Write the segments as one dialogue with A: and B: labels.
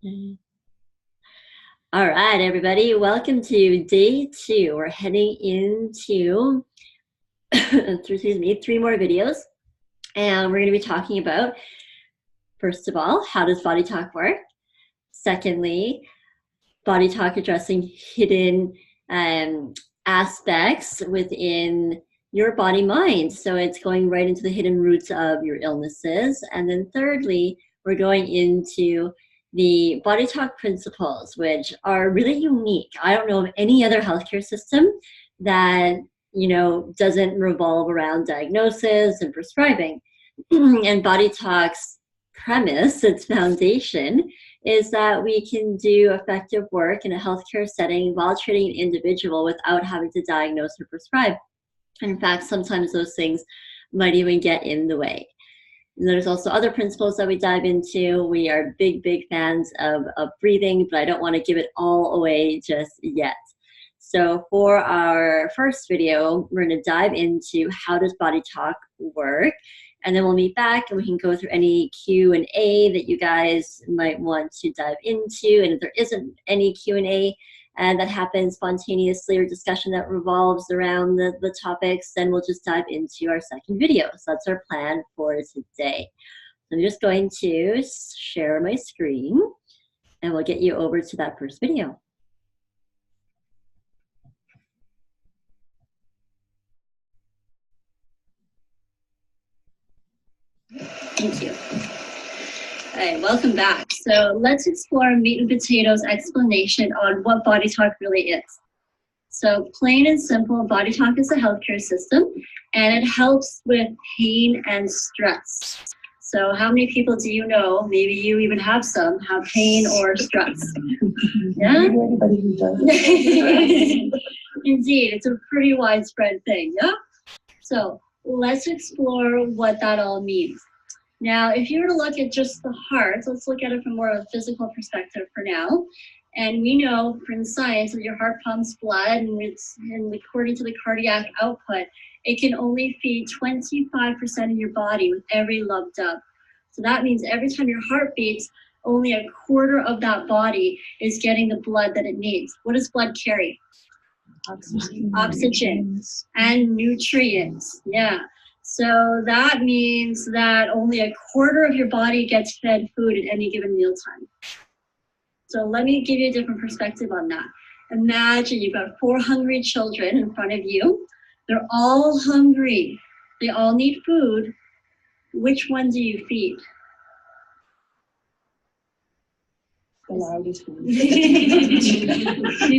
A: All right, everybody, welcome to day 2. We're heading into, excuse me, 3 more videos. And we're going to be talking about, first of all, how does body talk work? Secondly, body talk addressing hidden aspects within your body mind. So it's going right into the hidden roots of your illnesses. And then thirdly, we're going into the body talk principles, which are really unique. I don't know of any other healthcare system that, doesn't revolve around diagnosis and prescribing. And body talk's premise, its foundation, is that we can do effective work in a healthcare setting while treating an individual without having to diagnose or prescribe. In fact, sometimes those things might even get in the way. And there's also other principles that we dive into. We are big fans of breathing, but I don't want to give it all away just yet. So for our first video, we're going to dive into how does body talk work, and then we'll meet back and we can go through any Q&A that you guys might want to dive into. And if there isn't any Q&A that happens spontaneously or discussion that revolves around the topics, then we'll just dive into our second video. So that's our plan for today. I'm just going to share my screen and we'll get you over to that first video. Thank you. All right, welcome back. So let's explore meat and potatoes explanation on what body talk really is. So plain and simple, body talk is a healthcare system and it helps with pain and stress. So how many people do you know, maybe you even have some, have pain or stress? Yeah? Anybody who does. Indeed, it's a pretty widespread thing, yeah? So let's explore what that all means. Now, if you were to look at just the heart, let's look at it from more of a physical perspective for now. And we know from science that your heart pumps blood, and according to the cardiac output, it can only feed 25% of your body with every love dub. So that means every time your heart beats, only a quarter of that body is getting the blood that it needs. What does blood carry? Oxygen and nutrients. Yeah. So that means that only a quarter of your body gets fed food at any given mealtime. So let me give you a different perspective on that. Imagine you've got 4 hungry children in front of you. They're all hungry. They all need food. Which one do you feed? The loudest one. You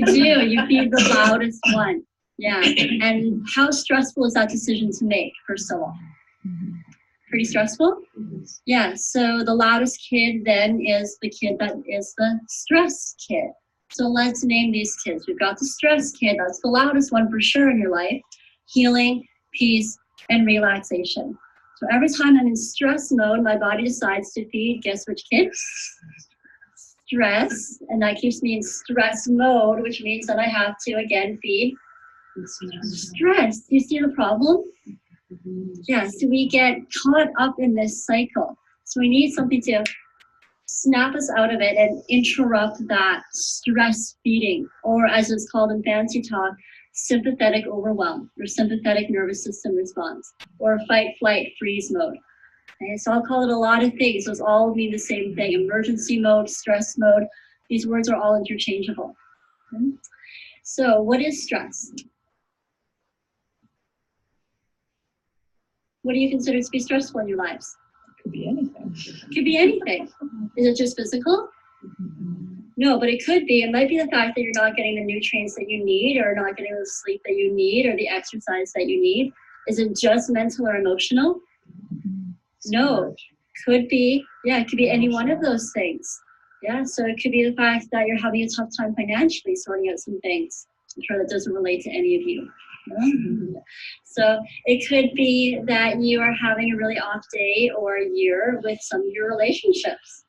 A: do. You feed the loudest one. Yeah. And how stressful is that decision to make, first of all? Pretty stressful? Yeah. So the loudest kid then is the kid that is the stress kid. So let's name these kids. We've got the stress kid. That's the loudest one for sure in your life. Healing, peace, and relaxation. So every time I'm in stress mode, my body decides to feed, guess which kid? Stress. And that keeps me in stress mode, which means that I have to, again, feed stress. Do you see the problem? Yes, so we get caught up in this cycle. So we need something to snap us out of it and interrupt that stress feeding, or as it's called in fancy talk, sympathetic overwhelm or sympathetic nervous system response, or fight, flight, freeze mode. Okay, so I'll call it a lot of things. Those all mean the same thing. Emergency mode, stress mode. These words are all interchangeable. Okay? So what is stress? What do you consider to be stressful in your lives?
B: Could be anything.
A: Could be anything. Is it just physical? No, but it could be. It might be the fact that you're not getting the nutrients that you need, or not getting the sleep that you need, or the exercise that you need. Is it just mental or emotional? No. Could be. Yeah, it could be any one of those things. Yeah, so it could be the fact that you're having a tough time financially sorting out some things. I'm sure that doesn't relate to any of you. So it could be that you are having a really off day or year with some of your relationships.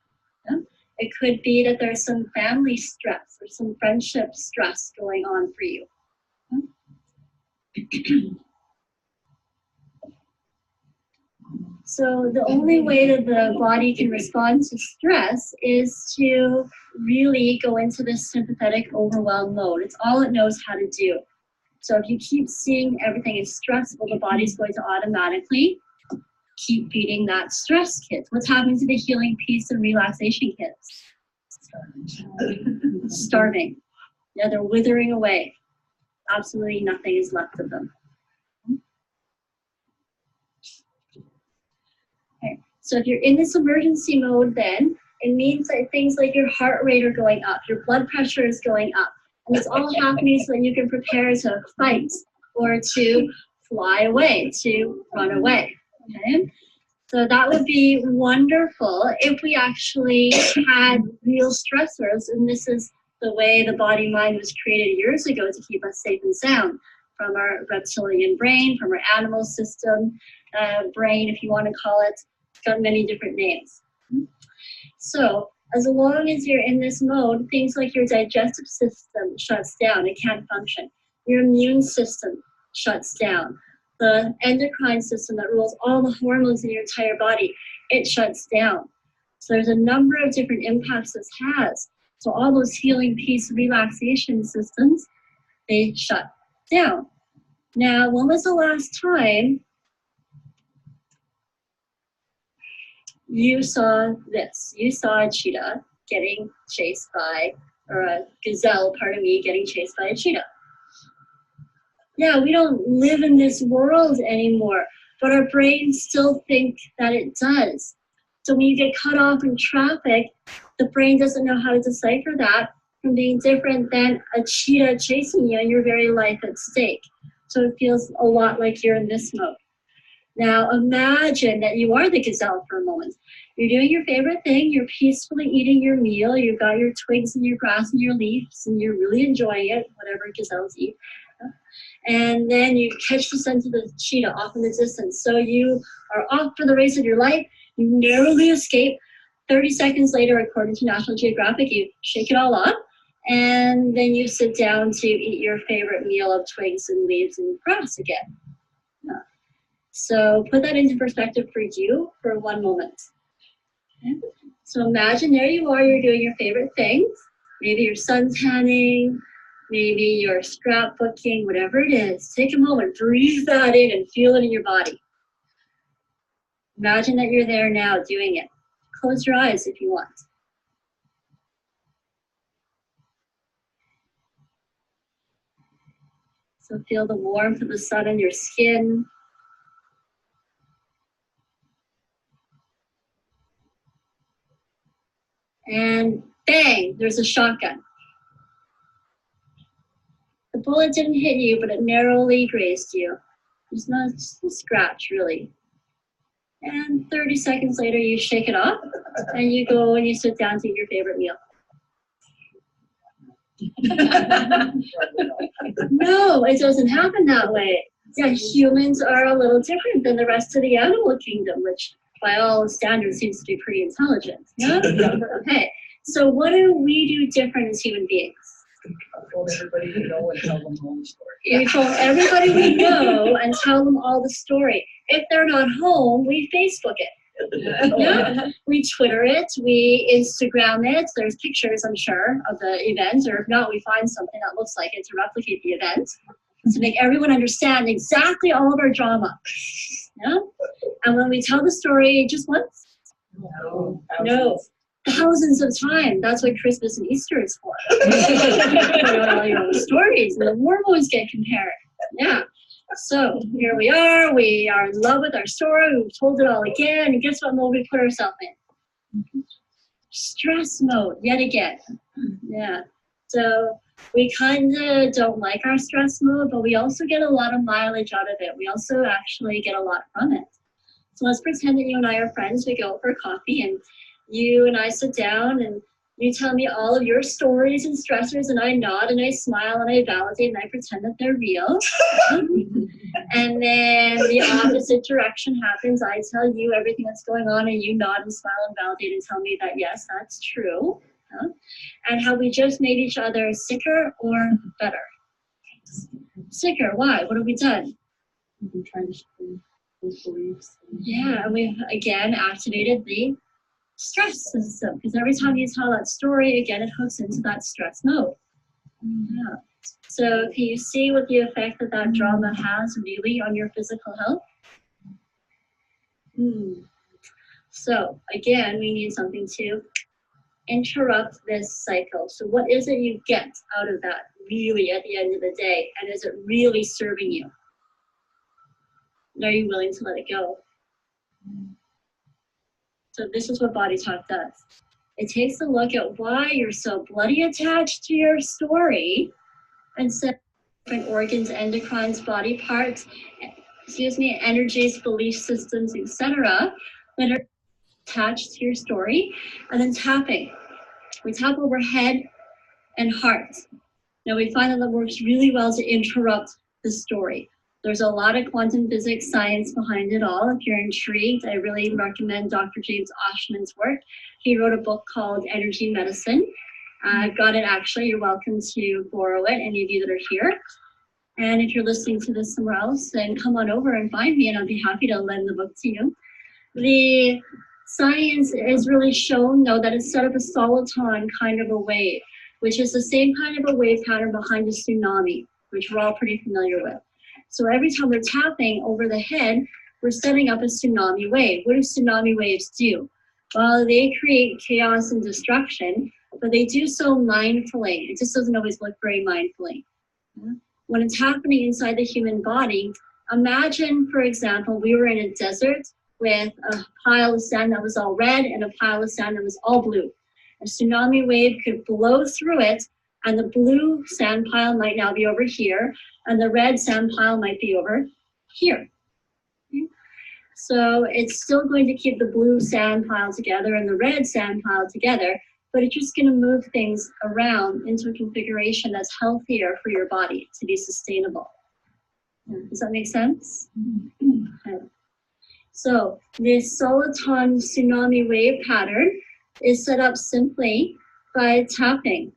A: Yeah? It could be that there's some family stress or some friendship stress going on for you. Yeah? So the only way that the body can respond to stress is to really go into this sympathetic overwhelm mode. It's all it knows how to do. So if you keep seeing everything is stressful, the body's going to automatically keep feeding that stress kit. What's happening to the healing, peace, and relaxation kits? Starving. Yeah, they're withering away. Absolutely nothing is left of them. Okay. So if you're in this emergency mode, then it means that things like your heart rate are going up, your blood pressure is going up. And it's all happening so that you can prepare to fight or to fly away, to run away. Okay? So that would be wonderful if we actually had real stressors, and this is the way the body-mind was created years ago to keep us safe and sound, from our reptilian brain, from our animal system brain, if you want to call it. It's got many different names. So as long as you're in this mode, things like your digestive system shuts down, it can't function. Your immune system shuts down. The endocrine system that rules all the hormones in your entire body, it shuts down. So there's a number of different impacts this has. So all those healing, peace, relaxation systems, they shut down. Now, when was the last time you saw this? You saw a cheetah getting chased by, or a gazelle, pardon me, getting chased by a cheetah. Yeah, we don't live in this world anymore, but our brains still think that it does. So when you get cut off in traffic, the brain doesn't know how to decipher that from being different than a cheetah chasing you and your very life at stake. So it feels a lot like you're in this mode. Now imagine that you are the gazelle for a moment. You're doing your favorite thing, you're peacefully eating your meal, you've got your twigs and your grass and your leaves, and you're really enjoying it, whatever gazelles eat. And then you catch the scent of the cheetah off in the distance. So you are off for the race of your life, you narrowly escape. 30 seconds later, according to National Geographic, you shake it all off, and then you sit down to eat your favorite meal of twigs and leaves and grass again. So put that into perspective for you for one moment. Okay? So imagine there you are, you're doing your favorite things. Maybe you're suntanning, maybe you're scrapbooking, whatever it is. Take a moment, breathe that in and feel it in your body. Imagine that you're there now doing it. Close your eyes if you want. So feel the warmth of the sun on your skin. And bang, there's a shotgun. The bullet didn't hit you, but it narrowly grazed you. There's not a scratch, really. And 30 seconds later, you shake it off, and you go and you sit down to eat your favorite meal. No, it doesn't happen that way. Yeah, humans are a little different than the rest of the animal kingdom, which by all standards seems to be pretty intelligent. Yeah? Okay, so what do we do different as human beings?
B: Told everybody we know and tell them all the story.
A: We told everybody we know and tell them all the story. If they're not home, we Facebook it. Yeah. We Twitter it, we Instagram it. There's pictures, I'm sure, of the event, or if not, we find something that looks like it to replicate the event to make everyone understand exactly all of our drama. Yeah? And when we tell the story just once, no. Thousands of times. That's what Christmas and Easter is for. You know, all your own stories, and the hormones get compared. Yeah. So here we are in love with our story, we've told it all again, and guess what mode we put ourselves in? Stress mode, yet again. Yeah. So we kind of don't like our stress mode, but we also get a lot of mileage out of it. We also actually get a lot from it. So let's pretend that you and I are friends. We go out for coffee, and you and I sit down, and you tell me all of your stories and stressors, and I nod and I smile and I validate and I pretend that they're real. And then the opposite direction happens. I tell you everything that's going on, and you nod and smile and validate and tell me that yes, that's true. And how we just made each other sicker or better. Sicker, why? What have we done?
B: We've been trying to scream. those beliefs.
A: Yeah, and we again activated the stress system, because every time you tell that story, again, it hooks into that stress mode. Yeah. So can you see what the effect that that drama has really on your physical health? So again, we need something to interrupt this cycle. So what is it you get out of that really at the end of the day? And is it really serving you? And are you willing to let it go? So this is what body talk does. It takes a look at why you're so bloody attached to your story and set different organs, endocrines, body parts, energies, belief systems, etc., that are attached to your story, and then tapping. We tap over head and heart. Now we find that works really well to interrupt the story. There's a lot of quantum physics science behind it all. If you're intrigued, I really recommend Dr. James Oshman's work. He wrote a book called Energy Medicine. I've got it actually. You're welcome to borrow it, any of you that are here. And if you're listening to this somewhere else, then come on over and find me, and I'll be happy to lend the book to you. The science is really shown, though, that it's set up a soliton kind of a wave, which is the same kind of a wave pattern behind a tsunami, which we're all pretty familiar with. So every time we're tapping over the head, we're setting up a tsunami wave. What do tsunami waves do? Well, they create chaos and destruction, but they do so mindfully. It just doesn't always look very mindfully. When it's happening inside the human body, imagine, for example, we were in a desert with a pile of sand that was all red and a pile of sand that was all blue. A tsunami wave could blow through it, and the blue sand pile might now be over here, and the red sand pile might be over here. Okay? So it's still going to keep the blue sand pile together and the red sand pile together, but it's just going to move things around into a configuration that's healthier for your body to be sustainable. Does that make sense? Okay. So this soliton tsunami wave pattern is set up simply by tapping.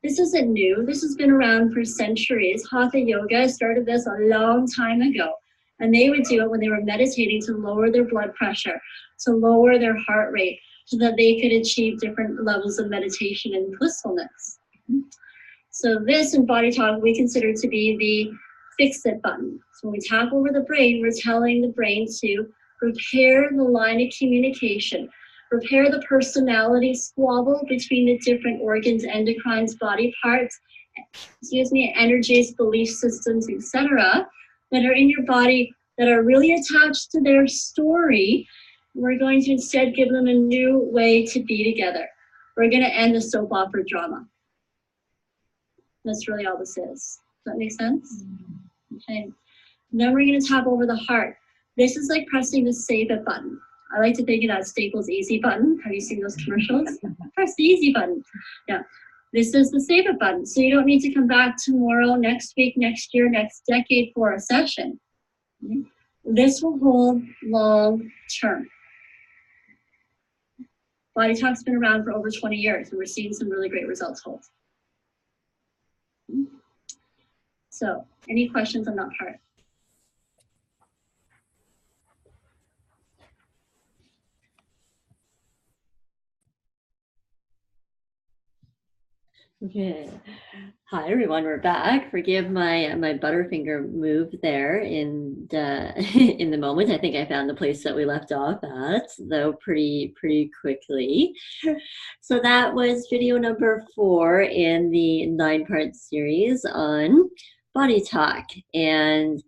A: This isn't new. This has been around for centuries. Hatha yoga started this a long time ago. And they would do it when they were meditating to lower their blood pressure, to lower their heart rate, so that they could achieve different levels of meditation and blissfulness. So this in Body Talk we consider to be the fix it button. So when we tap over the brain, we're telling the brain to repair the line of communication, repair the personality squabble between the different organs, endocrines, body parts, energies, belief systems, etc., that are in your body that are really attached to their story. We're going to instead give them a new way to be together. We're going to end the soap opera drama. That's really all this is. Does that make sense? Okay. Then we're going to tap over the heart. This is like pressing the save it button. I like to think of that Staples easy button. Have you seen those commercials? Press the easy button. Yeah. This is the save it button. So you don't need to come back tomorrow, next week, next year, next decade for a session. Okay. This will hold long term. Body Talk's been around for over 20 years, and we're seeing some really great results hold. So, any questions on that part? Okay. Hi everyone, we're back. Forgive my butterfinger move there in in the moment. I think I found the place that we left off at, though pretty quickly. So that was video number 4 in the 9-part series on body talk, and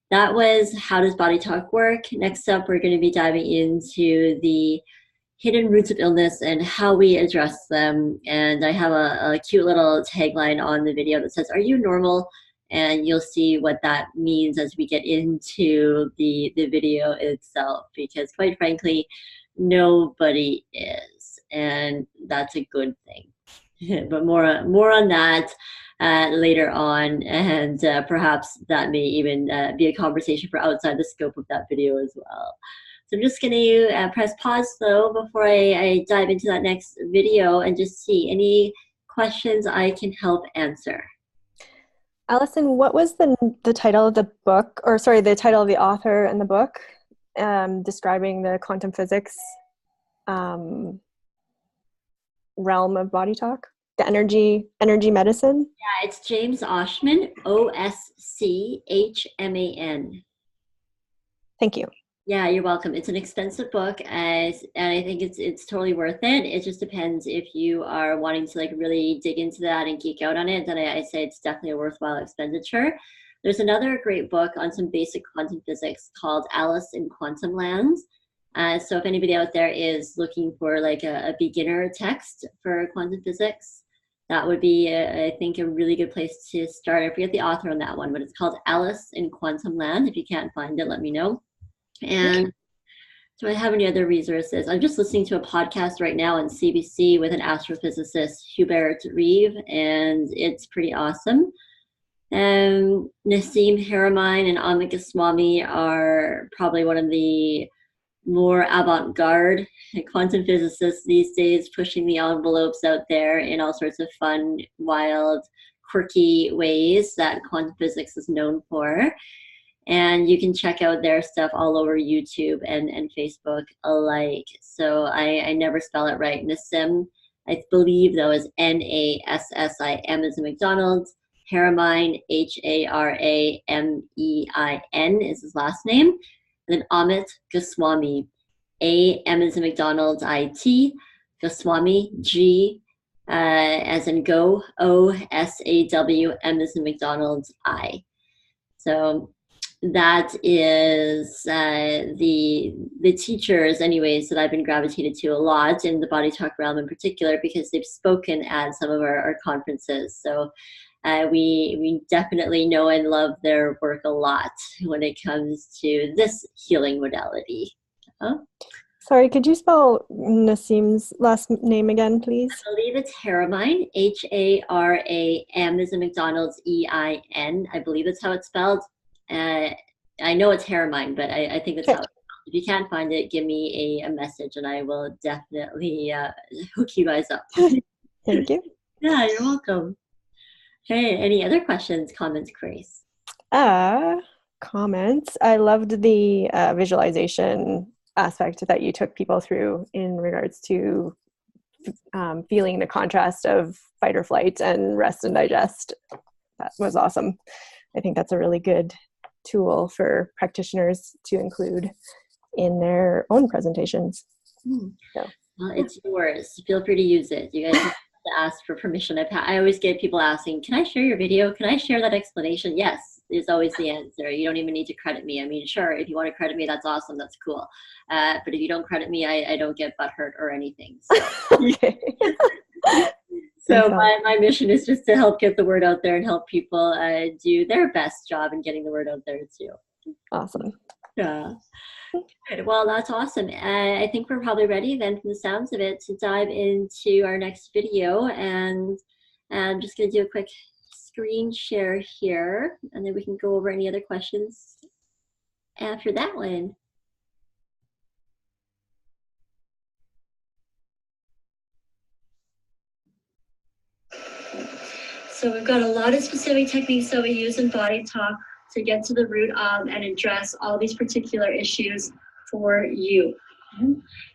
A: that was how does body talk work. Next up, we're going to be diving into the hidden roots of illness and how we address them. And I have a cute little tagline on the video that says, "Are you normal?" And you'll see what that means as we get into the video itself, because quite frankly, nobody is, and that's a good thing. But more on that later on, and perhaps that may even be a conversation for outside the scope of that video as well. So I'm just going to press pause though before I dive into that next video and just see any questions I can help answer.
C: Allison, what was the title of the book, or sorry, the title of the author and the book? describing the quantum physics realm of body talk, the energy medicine.
A: Yeah, it's James Oschman, Oschman.
C: Thank you.
A: Yeah, you're welcome. It's an expensive book, and I think it's totally worth it. It just depends if you are wanting to like really dig into that and geek out on it. Then I say it's definitely a worthwhile expenditure. There's another great book on some basic quantum physics called Alice in Quantum Lands. So if anybody out there is looking for like a beginner text for quantum physics, that would be, I think, a really good place to start. I forget the author on that one, but it's called Alice in Quantum Land. If you can't find it, let me know. And do I have any other resources? I'm just listening to a podcast right now on CBC with an astrophysicist, Hubert Reeve, and it's pretty awesome. Nassim Haramein and Amit Goswami are probably one of the more avant-garde quantum physicists these days, pushing the envelopes out there in all sorts of fun, wild, quirky ways that quantum physics is known for. And you can check out their stuff all over YouTube and Facebook alike. So I never spell it right. Nassim, I believe, though, is Nassim as in McDonald's. Haramein, Haramein is his last name. And then Amit Goswami, AM as in McDonald's, IT, Goswami, G as in go, OSAW, M as in McDonald's, I. So that is the teachers, anyways, that I've been gravitated to a lot in the body talk realm in particular, because they've spoken at some of our conferences. So we definitely know and love their work a lot when it comes to this healing modality.
C: Sorry, could you spell Nassim's last name again, please?
A: I believe it's Haramein, Haram as in McDonald's, EIN. I believe that's how it's spelled. I know it's Haramein, but I think that's how it's spelled. If you can't find it, give me a message and I will definitely hook you guys up.
C: Thank you.
A: Yeah, you're welcome. Okay, any other questions, comments, Grace?
C: Comments. I loved the visualization aspect that you took people through in regards to feeling the contrast of fight or flight and rest and digest. That was awesome. I think that's a really good tool for practitioners to include in their own presentations. So,
A: well, it's yours. Feel free to use it. You guys have to ask for permission. I always get people asking, can I share your video? Can I share that explanation? Yes, is always the answer. You don't even need to credit me. I mean, sure, if you want to credit me, that's awesome. That's cool. But if you don't credit me, I don't get butthurt or anything. So.
C: Okay.
A: So my mission is just to help get the word out there and help people do their best job in getting the word out there too.
C: Awesome.
A: Yeah. Good. Well, that's awesome. I think we're probably ready then, from the sounds of it, to dive into our next video. And I'm just going to do a quick screen share here, and then we can go over any other questions after that one. So we've got a lot of specific techniques that we use in body talk to get to the root of and address all these particular issues for you.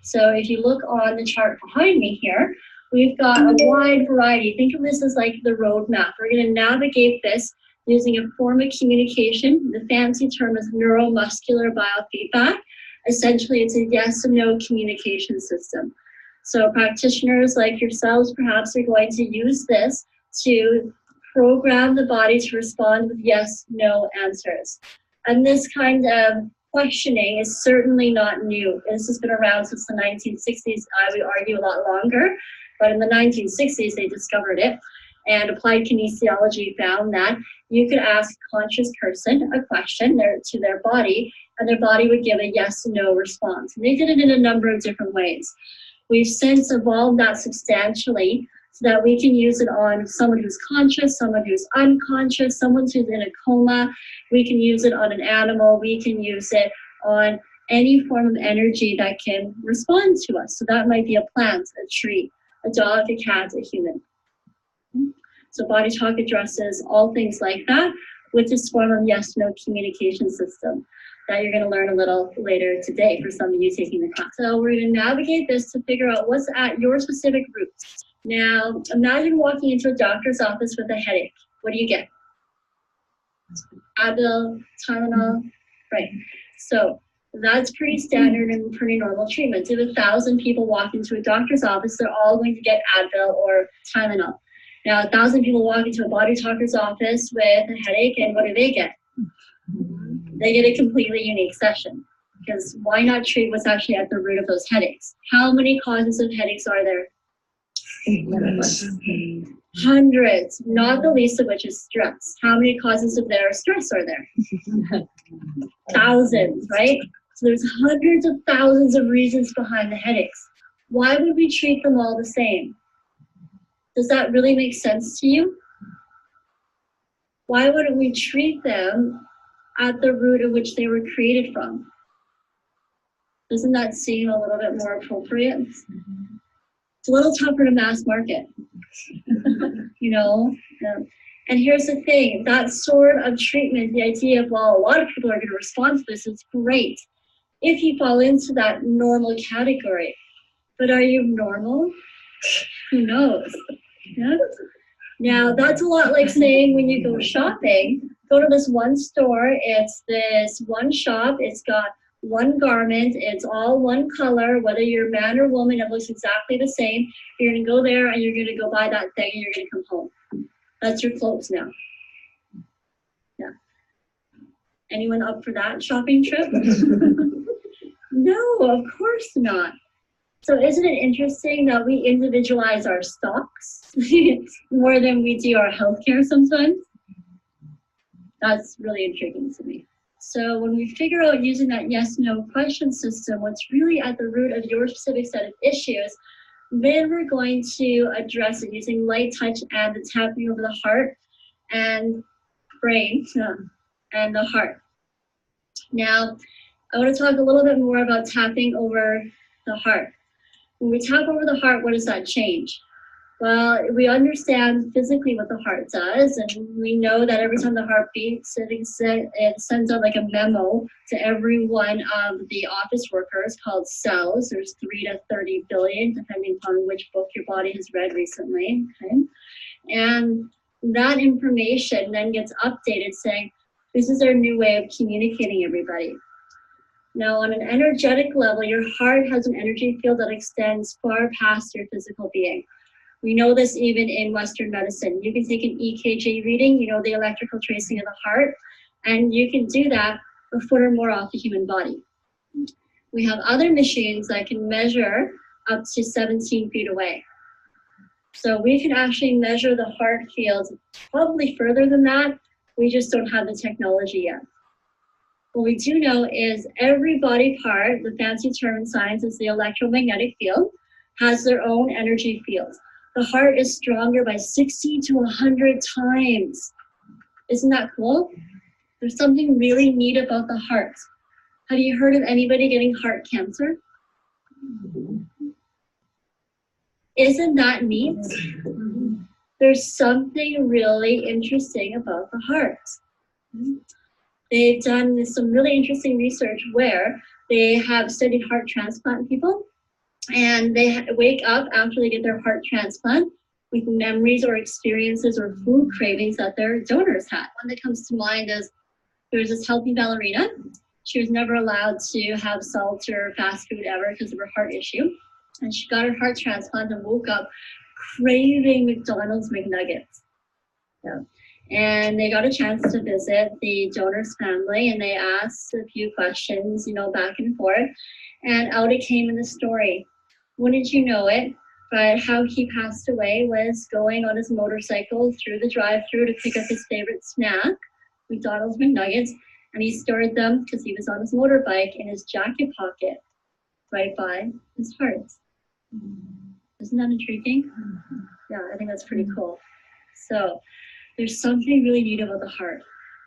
A: So if you look on the chart behind me here, we've got a wide variety. Think of this as like the roadmap. We're going to navigate this using a form of communication. The fancy term is neuromuscular biofeedback. Essentially, it's a yes and no communication system. So practitioners like yourselves perhaps are going to use this to program the body to respond with yes, no answers. And this kind of questioning is certainly not new. This has been around since the 1960s. I would argue a lot longer, but in the 1960s they discovered it, and applied kinesiology found that you could ask a conscious person a question to their body, and their body would give a yes, no response. And they did it in a number of different ways. We've since evolved that substantially so that we can use it on someone who's conscious, someone who's unconscious, someone who's in a coma. We can use it on an animal. We can use it on any form of energy that can respond to us. So that might be a plant, a tree, a dog, a cat, a human. So body talk addresses all things like that with this form of yes-no communication system. that you're going to learn a little later today for some of you taking the class. So we're going to navigate this to figure out what's at your specific roots. Now, imagine walking into a doctor's office with a headache. What do you get? Advil, Tylenol, right? So that's pretty standard and pretty normal treatment. If 1,000 people walk into a doctor's office, they're all going to get Advil or Tylenol. Now, 1,000 people walk into a body talker's office with a headache, and what do they get? They get a completely unique session. Because why not treat what's actually at the root of those headaches? How many causes of headaches are there? Hundreds, not the least of which is stress. How many causes of their stress are there? Thousands, right? So there's hundreds of thousands of reasons behind the headaches. Why would we treat them all the same? Does that really make sense to you? Why wouldn't we treat them at the root of which they were created from? Doesn't that seem a little bit more appropriate? It's a little tougher to mass market, you know? Yeah. And here's the thing, that sort of treatment, the idea of, well, a lot of people are going to respond to this, is great if you fall into that normal category. But are you normal? Who knows? Yeah? Now, that's a lot like saying when you go shopping, go to this one store, it's this one shop, it's got one garment, it's all one color, whether you're man or woman, it looks exactly the same. You're going to go there and you're going to go buy that thing and you're going to come home. That's your clothes now. Yeah. Anyone up for that shopping trip? No, of course not. So isn't it interesting that we individualize our stocks more than we do our healthcare sometimes? That's really intriguing to me. So when we figure out using that yes-no question system, what's really at the root of your specific set of issues, then we're going to address it using light touch and the tapping over the heart and brain and the heart. Now, I want to talk a little bit more about tapping over the heart. When we tap over the heart, what does that change? Well, we understand physically what the heart does, and we know that every time the heart beats, it sends out like a memo to every one of the office workers called cells. There's 3 to 30 billion, depending upon which book your body has read recently. Okay? And that information then gets updated saying, this is our new way of communicating everybody. Now, on an energetic level, your heart has an energy field that extends far past your physical being. We know this even in Western medicine. You can take an EKG reading, you know, the electrical tracing of the heart, and you can do that a foot or more off the human body. We have other machines that can measure up to 17 feet away. So we can actually measure the heart field probably further than that. We just don't have the technology yet. What we do know is every body part, the fancy term in science is the electromagnetic field, has their own energy field. The heart is stronger by 60 to 100 times. Isn't that cool? There's something really neat about the heart. Have you heard of anybody getting heart cancer? Isn't that neat? There's something really interesting about the heart. They've done some really interesting research where they have studied heart transplant people, and they wake up after they get their heart transplant with memories or experiences or food cravings that their donors had. One that comes to mind is there's this healthy ballerina. She was never allowed to have salt or fast food ever because of her heart issue. And she got her heart transplant and woke up craving McDonald's McNuggets. Yeah. And they got a chance to visit the donor's family, and they asked a few questions, you know, back and forth. And out it came in the story. Wouldn't you know it, but how he passed away was going on his motorcycle through the drive-thru to pick up his favorite snack, McDonald's McNuggets, and he stored them, because he was on his motorbike, in his jacket pocket, right by his heart. Isn't that intriguing? Yeah, I think that's pretty cool. So there's something really neat about the heart.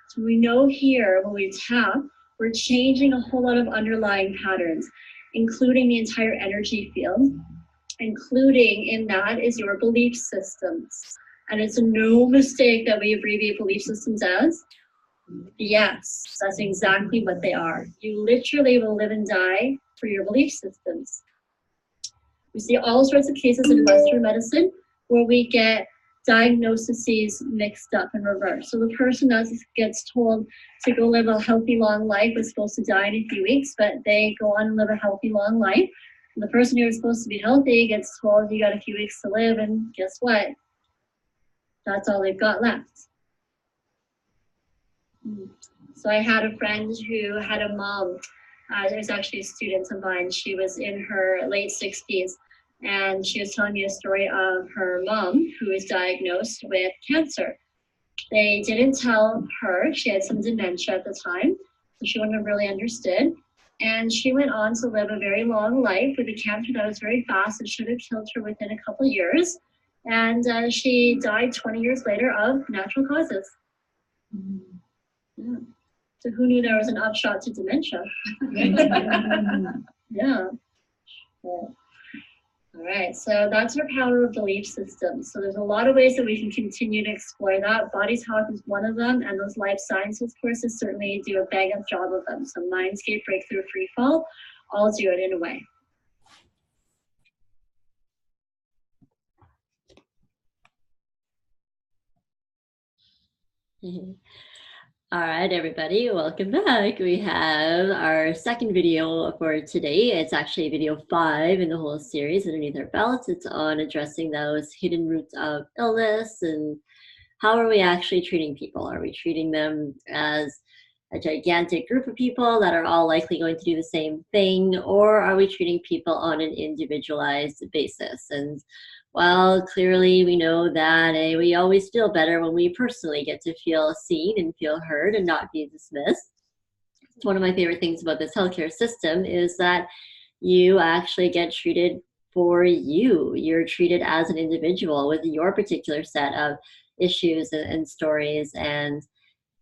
A: So we know here when we tap, we're changing a whole lot of underlying patterns, including the entire energy field. Including in that is your belief systems. And it's no mistake that we abbreviate belief systems as Yes, that's exactly what they are. You literally will live and die for your belief systems. We see all sorts of cases in Western medicine where we get diagnoses mixed up in reverse. So the person that gets told to go live a healthy long life was supposed to die in a few weeks, but they go on and live a healthy long life. And the person who was supposed to be healthy gets told you got a few weeks to live, and guess what? That's all they've got left. So I had a friend who had a mom. There was actually a student of mine. She was in her late 60s, and she was telling me a story of her mom who was diagnosed with cancer. They didn't tell her. She had some dementia at the time, so she wouldn't have really understood. And she went on to live a very long life with a cancer that was very fast and should have killed her within a couple of years. And she died 20 years later of natural causes. Yeah. So who knew there was an upshot to dementia? Yeah. All right, so that's our power of belief systems. So there's a lot of ways that we can continue to explore that. Body talk is one of them, and those life sciences courses certainly do a bang up job of them. So Mindscape, Breakthrough, Freefall, all do it in a way. All right, everybody, welcome back. We have our second video for today. It's actually video 5 in the whole series underneath our belts. It's on addressing those hidden roots of illness and how are we actually treating people? Are we treating them as a gigantic group of people that are all likely going to do the same thing, or are we treating people on an individualized basis? And well, clearly we know that we always feel better when we personally get to feel seen and feel heard and not be dismissed. It's one of my favorite things about this healthcare system is that you actually get treated for you. You're treated as an individual with your particular set of issues and stories. And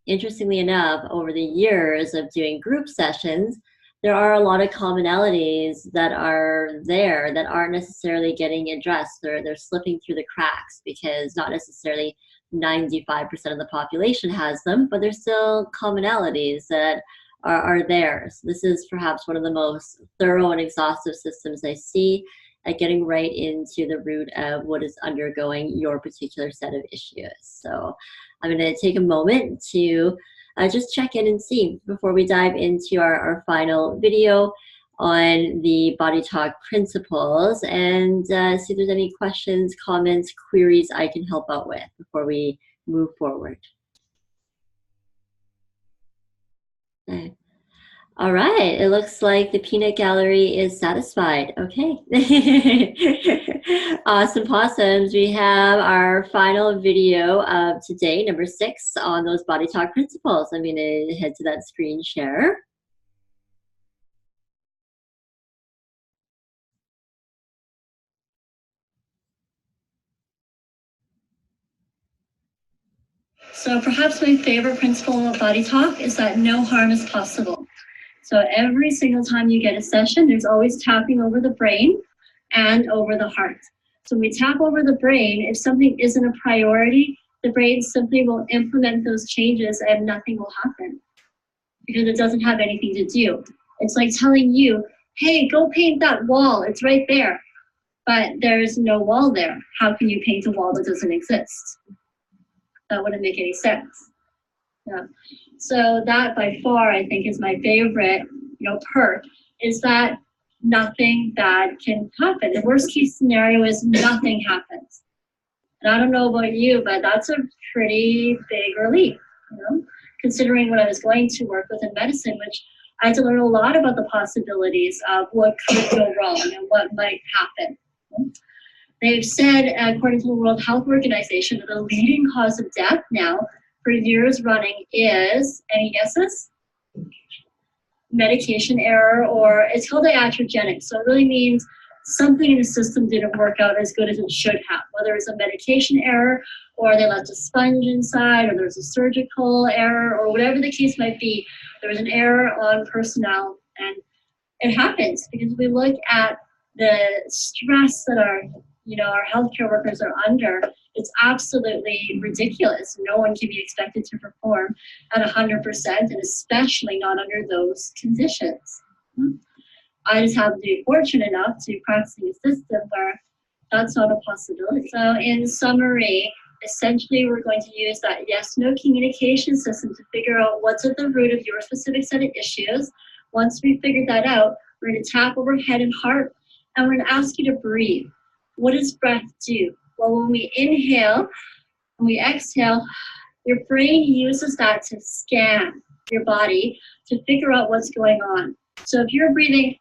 A: interestingly enough, over the years of doing group sessions, there are a lot of commonalities that are there that aren't necessarily getting addressed. They're slipping through the cracks because not necessarily 95% of the population has them, but there's still commonalities that are there. So this is perhaps one of the most thorough and exhaustive systems I see at getting right into the root of what is undergoing your particular set of issues. So I'm going to take a moment to just check in and see before we dive into our final video on the body talk principles and see if there's any questions, comments, queries I can help out with before we move forward. Okay. All right, it looks like the peanut gallery is satisfied. Okay. Awesome possums. We have our final video of today, number 6, on those body talk principles. I'm going to head to that screen share. So perhaps my favorite principle of body talk is that no harm is possible. So every single time you get a session, there's always tapping over the brain and over the heart. So when we tap over the brain, if something isn't a priority, the brain simply will implement those changes and nothing will happen because it doesn't have anything to do. It's like telling you, hey, go paint that wall. It's right there. But there's no wall there. How can you paint a wall that doesn't exist? That wouldn't make any sense. Yeah. So that by far, I think, is my favorite, perk, is that nothing bad can happen. The worst case scenario is nothing happens. And I don't know about you, but that's a pretty big relief, considering what I was going to work with in medicine, which I had to learn a lot about the possibilities of what could go wrong and what might happen. They've said, according to the World Health Organization, that the leading cause of death now for years running is, any guesses? Medication error, or it's called iatrogenic. So it really means something in the system didn't work out as good as it should have, whether it's a medication error or they left a sponge inside or there's a surgical error or whatever the case might be. There was an error on personnel, and it happens because we look at the stress that our our healthcare workers are under, it's absolutely ridiculous. No one can be expected to perform at 100%, and especially not under those conditions. I just happen to be fortunate enough to practice a system where that's not a possibility. So in summary, essentially we're going to use that yes-no communication system to figure out what's at the root of your specific set of issues. Once we figure that out, we're going to tap over head and heart, and we're going to ask you to breathe. What does breath do? Well, when we inhale and we exhale, your brain uses that to scan your body to figure out what's going on. So if you're breathing,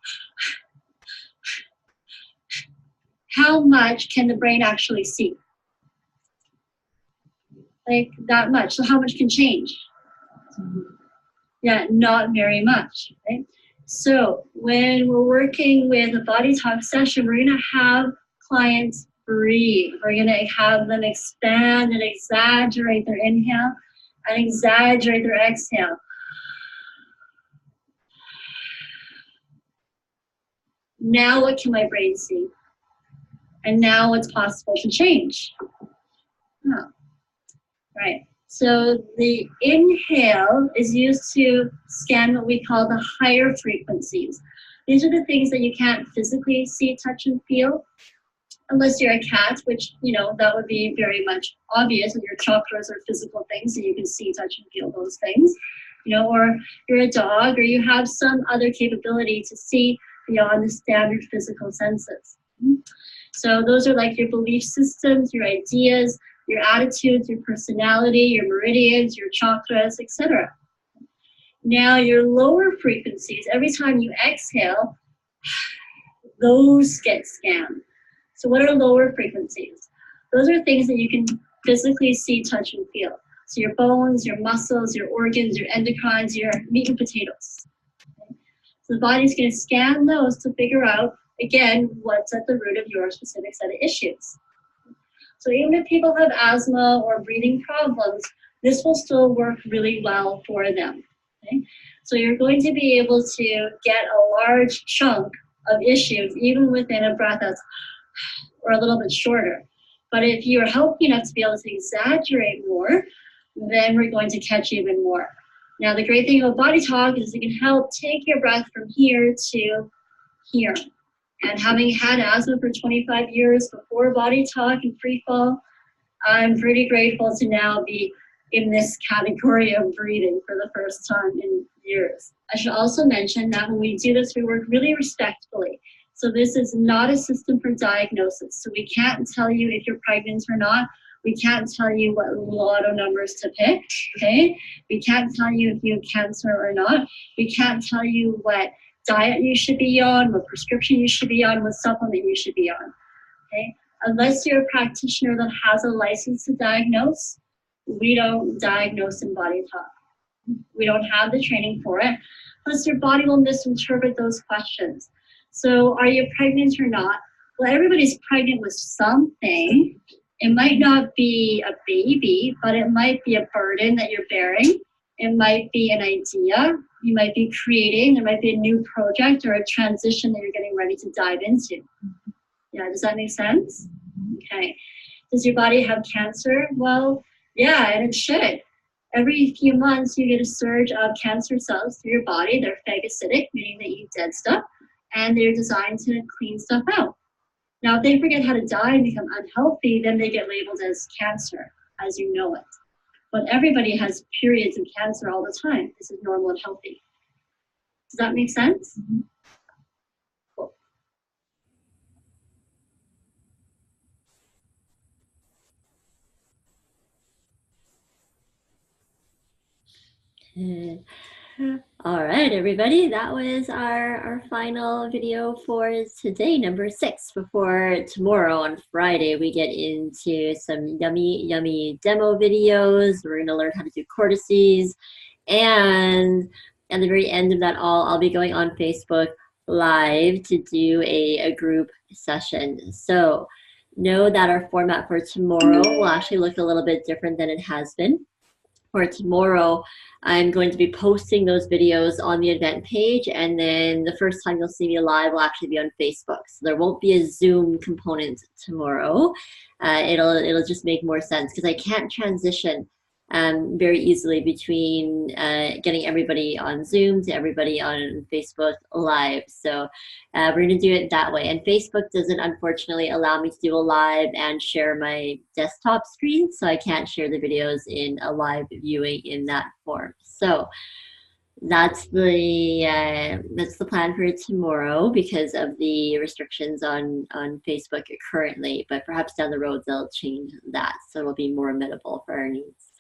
A: how much can the brain actually see? Like that much. So how much can change? Yeah, not very much. Right? So when we're working with a body talk session, we're going to have clients breathe. We're going to have them expand and exaggerate their inhale and exaggerate their exhale. Now what can my brain see? And now what's possible to change? Oh, right. So the inhale is used to scan what we call the higher frequencies. These are the things that you can't physically see, touch, and feel. Unless you're a cat, which, that would be very much obvious, and your chakras are physical things, so you can see, touch, and feel those things. Or you're a dog, or you have some other capability to see beyond the standard physical senses. So those are like your belief systems, your ideas, your attitudes, your personality, your meridians, your chakras, etc. Now your lower frequencies, every time you exhale, those get scanned. So what are lower frequencies? Those are things that you can physically see, touch, and feel. So your bones, your muscles, your organs, your endocrines, your meat and potatoes. Okay? So the body's going to scan those to figure out, again, what's at the root of your specific set of issues. So even if people have asthma or breathing problems, this will still work really well for them. Okay? So you're going to be able to get a large chunk of issues, even within a breath that's or a little bit shorter. But if you're healthy enough to be able to exaggerate more, then we're going to catch even more. Now, the great thing about body talk is it can help take your breath from here to here. And having had asthma for 25 years before body talk and free fall, I'm pretty grateful to now be in this category of breathing for the first time in years. I should also mention that when we do this, we work really respectfully. So this is not a system for diagnosis. So we can't tell you if you're pregnant or not. We can't tell you what lotto numbers to pick, okay? We can't tell you if you have cancer or not. We can't tell you what diet you should be on, what prescription you should be on, what supplement you should be on, okay? Unless you're a practitioner that has a license to diagnose, we don't diagnose in body talk. We don't have the training for it. Plus your body will misinterpret those questions. So are you pregnant or not? Well, everybody's pregnant with something. It might not be a baby, but it might be a burden that you're bearing. It might be an idea you might be creating. There might be a new project or a transition that you're getting ready to dive into. Yeah, does that make sense? Okay. Does your body have cancer? Well, yeah, and it should. Every few months, you get a surge of cancer cells through your body. They're phagocytic, meaning they eat dead stuff, and they're designed to clean stuff out. Now, if they forget how to die and become unhealthy, then they get labeled as cancer, as you know it. But everybody has periods of cancer all the time. This is normal and healthy. Does that make sense? Mm-hmm. Cool. All right, everybody, that was our final video for today, number 6. Before tomorrow on Friday, we get into some yummy demo videos. We're going to learn how to do cortices. And at the very end of that I'll be going on Facebook Live to do a group session. So know that our format for tomorrow will actually look a little bit different than it has been. for tomorrow, I'm going to be posting those videos on the event page, and then the first time you'll see me live will actually be on Facebook. So there won't be a Zoom component tomorrow. It'll just make more sense because I can't transition very easily between getting everybody on Zoom to everybody on Facebook Live. So we're going to do it that way. And Facebook doesn't, unfortunately, allow me to do a live and share my desktop screen. So I can't share the videos in a live viewing in that form. So that's the plan for tomorrow because of the restrictions on Facebook currently. But perhaps down the road they'll change that, so it'll be more amenable for our needs.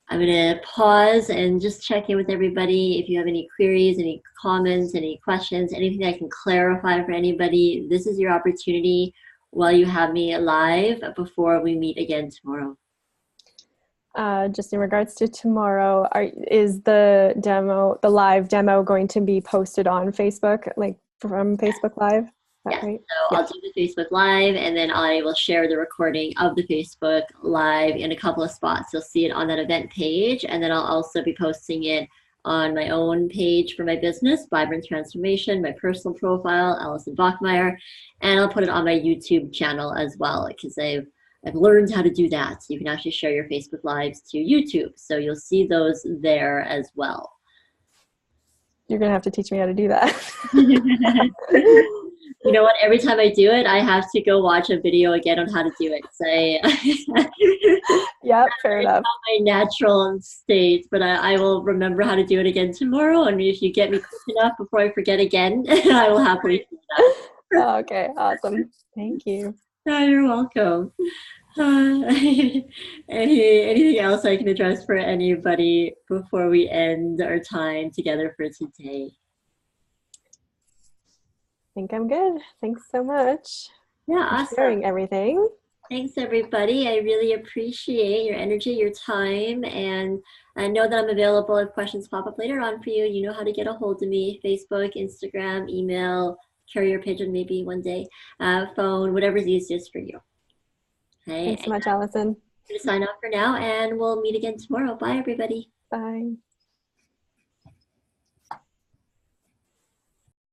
A: I'm going to pause and just check in with everybody. If you have any queries, any comments, any questions, anything I can clarify for anybody, this is your opportunity while you have me live before we meet again tomorrow.
C: Just in regards to tomorrow, is the live demo going to be posted on Facebook, like from Facebook Live?
A: Yes,
C: right?
A: So I'll do the Facebook Live, and then I will share the recording of the Facebook Live in a couple of spots. You'll see it on that event page, and then I'll also be posting it on my own page for my business, Vibrant Transformation, my personal profile, Alison Bachmeyer, and I'll put it on my YouTube channel as well, because I've learned how to do that. So you can actually share your Facebook Lives to YouTube. So you'll see those there as well.
C: You're going to have to teach me how to do that.
A: You know what? Every time I do it, I have to go watch a video again on how to do it. So
C: yeah, fair enough.
A: Not my natural state, but I will remember how to do it again tomorrow. And if you get me quick enough before I forget again, I will happily do that.
C: Okay, awesome. Thank you.
A: Oh, you're welcome. Anything else I can address for anybody before we end our time together for today?
C: I think I'm good. Thanks so much.
A: Yeah, awesome.
C: Sharing everything.
A: Thanks, everybody. I really appreciate your energy, your time, and I know that I'm available if questions pop up later on for you. You know how to get a hold of me: Facebook, Instagram, email, carrier pigeon maybe one day, phone, whatever's easiest for you. Okay.
C: Thanks so much, Allison.
A: I'm going to sign off for now, and we'll meet again tomorrow. Bye, everybody.
C: Bye.